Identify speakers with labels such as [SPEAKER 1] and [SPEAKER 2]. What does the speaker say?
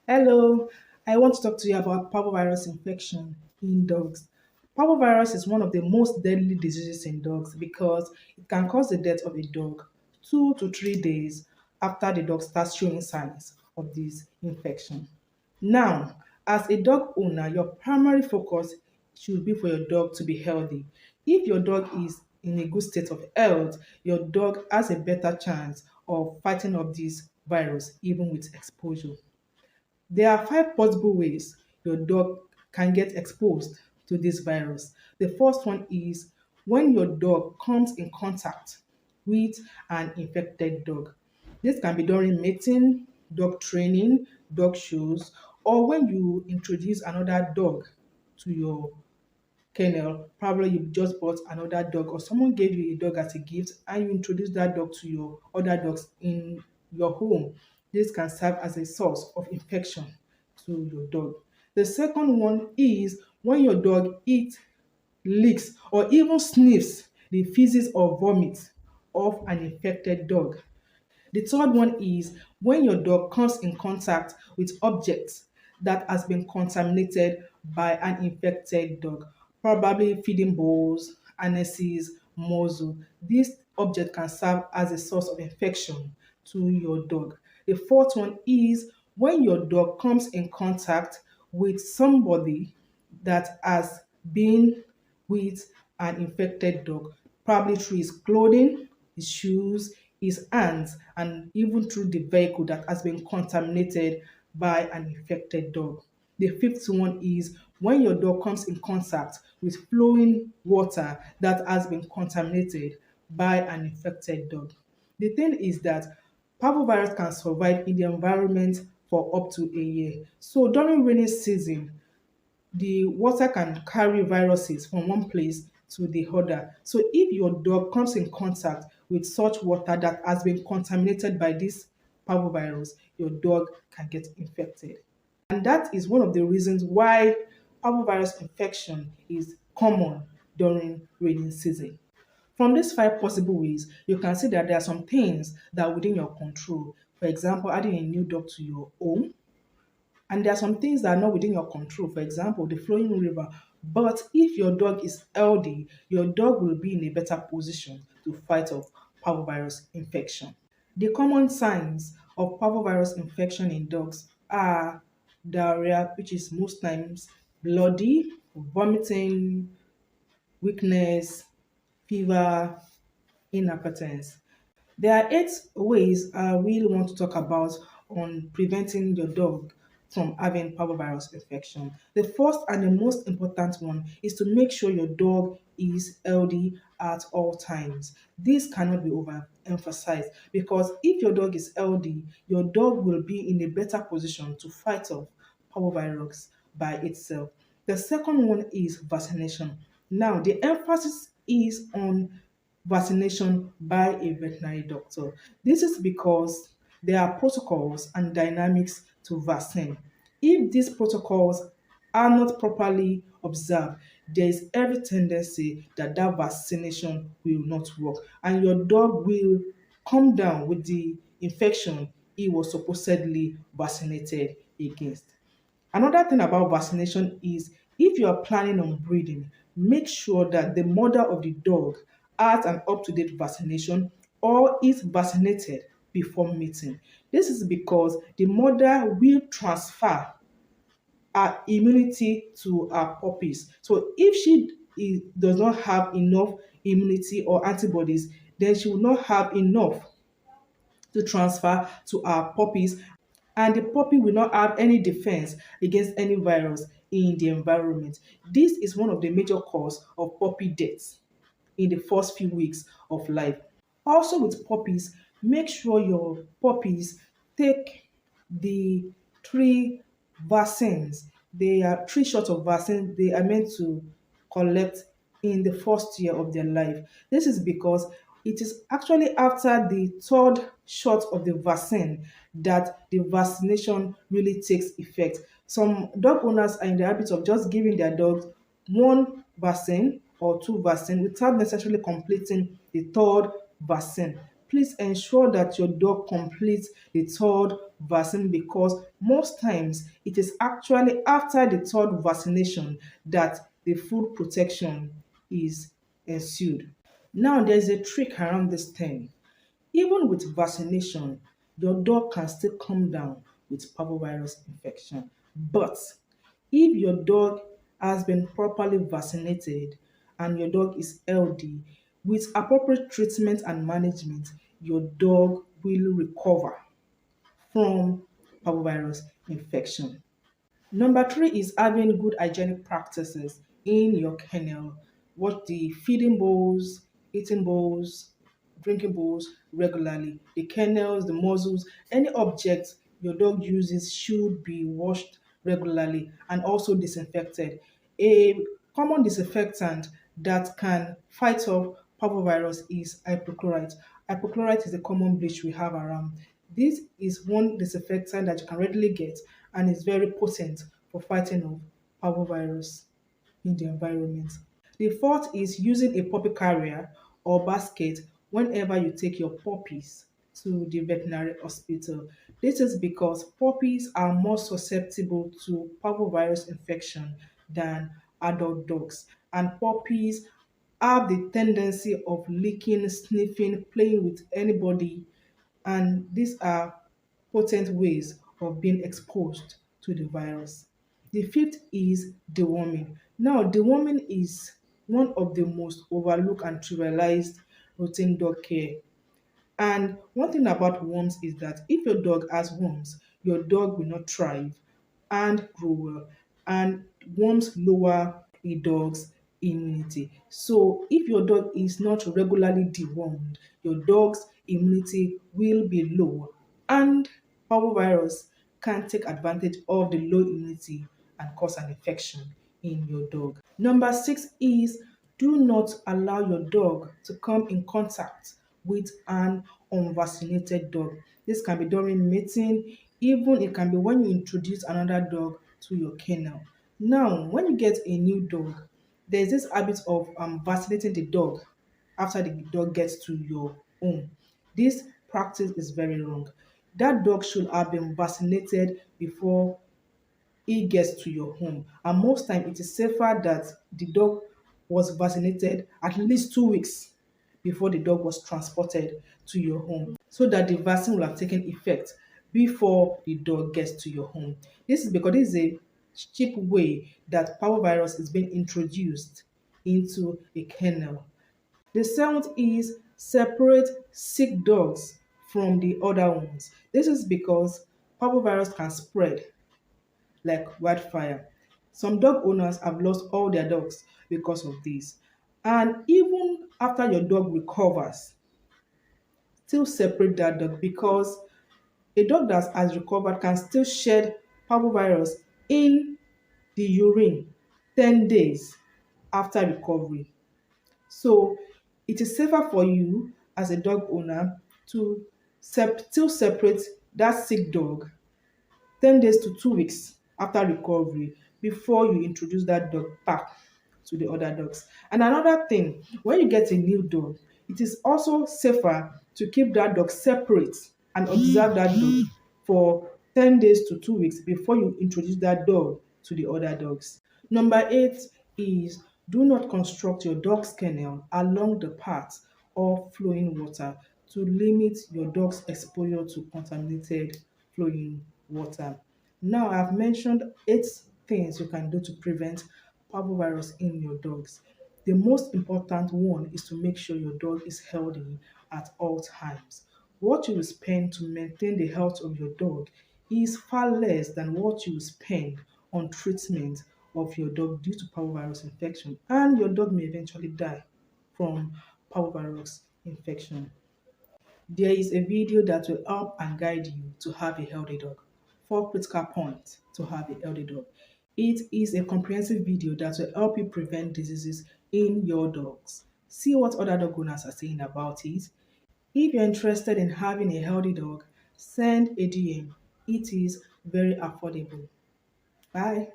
[SPEAKER 1] Hello, I want to talk to you about parvovirus infection in dogs. Parvovirus is one of the most deadly diseases in dogs because it can cause the death of a dog 2 to 3 days after the dog starts showing signs of this infection. Now, as a dog owner, your primary focus should be for your dog to be healthy. If your dog is in a good state of health, your dog has a better chance of fighting off this virus even with exposure. There are five possible ways your dog can get exposed to this virus. The first one is when your dog comes in contact with an infected dog. This can be during mating, dog training, dog shows, or when you introduce another dog to your kennel. Probably you just bought another dog or someone gave you a dog as a gift and you introduce that dog to your other dogs in your home. This can serve as a source of infection to your dog. The second one is when your dog eats, licks, or even sniffs the feces or vomit of an infected dog. The third one is when your dog comes in contact with objects that has been contaminated by an infected dog, probably feeding bowls, harnesses, muzzle. This object can serve as a source of infection to your dog. The fourth one is when your dog comes in contact with somebody that has been with an infected dog, probably through his clothing, his shoes, his hands, and even through the vehicle that has been contaminated by an infected dog. The fifth one is when your dog comes in contact with flowing water that has been contaminated by an infected dog. The thing is that parvovirus can survive in the environment for up to a year. So during rainy season, the water can carry viruses from one place to the other. So if your dog comes in contact with such water that has been contaminated by this parvovirus, your dog can get infected. And that is one of the reasons why parvovirus infection is common during rainy season. From these five possible ways, you can see that there are some things that are within your control. For example, adding a new dog to your home, and there are some things that are not within your control, for example, the flowing river. But if your dog is healthy, your dog will be in a better position to fight off parvovirus infection. The common signs of parvovirus infection in dogs are diarrhea, which is most times bloody, vomiting, weakness, fever, inappetency. There are 8 ways I really want to talk about on preventing your dog from having parvovirus infection. The first and the most important one is to make sure your dog is healthy at all times. This cannot be overemphasized because if your dog is healthy, your dog will be in a better position to fight off parvovirus by itself. The second one is vaccination. Now, the emphasis is on vaccination by a veterinary doctor. This is because there are protocols and dynamics to vaccine. If these protocols are not properly observed, there is every tendency that that vaccination will not work and your dog will come down with the infection he was supposedly vaccinated against. Another thing about vaccination is if you are planning on breeding, make sure that the mother of the dog has an up-to-date vaccination or is vaccinated before mating. This is because the mother will transfer her immunity to her puppies. So if does not have enough immunity or antibodies, then she will not have enough to transfer to our puppies, and the puppy will not have any defense against any virus in the environment. This is one of the major cause of puppy deaths in the first few weeks of life. Also with puppies, make sure your puppies take the 3 vaccines. They are 3 shots of vaccine they are meant to collect in the first year of their life. This is because it is actually after the third shot of the vaccine that the vaccination really takes effect. Some dog owners are in the habit of just giving their dogs one vaccine or 2 vaccine without necessarily completing the third vaccine. please ensure that your dog completes the third vaccine, because most times it is actually after the third vaccination that the full protection is ensued. Now, there's a trick around this thing. Even with vaccination, your dog can still come down with parvovirus infection. But if your dog has been properly vaccinated and your dog is healthy, with appropriate treatment and management, your dog will recover from parvovirus infection. Number three is having good hygienic practices in your kennel. Watch the feeding bowls, eating bowls, drinking bowls regularly. The kennels, the muzzles, any object your dog uses should be washed regularly and also disinfected. A common disinfectant that can fight off parvovirus is hypochlorite. Hypochlorite is a common bleach we have around. This is one disinfectant that you can readily get and is very potent for fighting off parvovirus in the environment. The fourth is using a puppy carrier or basket whenever you take your puppies to the veterinary hospital. This is because puppies are more susceptible to parvovirus infection than adult dogs, and puppies have the tendency of licking, sniffing, playing with anybody, and these are potent ways of being exposed to the virus. The fifth is deworming. Now, deworming is one of the most overlooked and trivialized routine dog care. And one thing about worms is that if your dog has worms, your dog will not thrive and grow well. And worms lower a dog's immunity. So if your dog is not regularly dewormed, your dog's immunity will be low. And parvovirus can take advantage of the low immunity and cause an infection in your dog. Number six is do not allow your dog to come in contact with an unvaccinated dog. This can be during mating, even it can be when you introduce another dog to your kennel. Now, when you get a new dog, there's this habit of vaccinating the dog after the dog gets to your home. This practice is very wrong. That dog should have been vaccinated before he gets to your home. And most time it is safer that the dog was vaccinated at least 2 weeks before the dog was transported to your home, so that the vaccine will have taken effect before the dog gets to your home. This is because this is a cheap way that parvovirus is being introduced into a kennel. The seventh is separate sick dogs from the other ones. This is because parvovirus can spread like wildfire. Some dog owners have lost all their dogs because of this. And even after your dog recovers, still separate that dog, because a dog that has recovered can still shed parvovirus in the urine 10 days after recovery. So it is safer for you as a dog owner to still separate that sick dog 10 days to 2 weeks after recovery before you introduce that dog back to the other dogs. And another thing, when you get a new dog, it is also safer to keep that dog separate and observe that dog for 10 days to 2 weeks before you introduce that dog to the other dogs. Number eight is do not construct your dog's kennel along the path or flowing water to limit your dog's exposure to contaminated flowing water. Now, I've mentioned 8 things you can do to prevent parvovirus in your dogs. The most important one is to make sure your dog is healthy at all times. What you will spend to maintain the health of your dog is far less than what you will spend on treatment of your dog due to parvovirus infection, and your dog may eventually die from parvovirus infection. There is a video that will help and guide you to have a healthy dog. 4 critical points to have a healthy dog. It is a comprehensive video that will help you prevent diseases in your dogs. See what other dog owners are saying about it. If you're interested in having a healthy dog, send a DM. It is very affordable. Bye.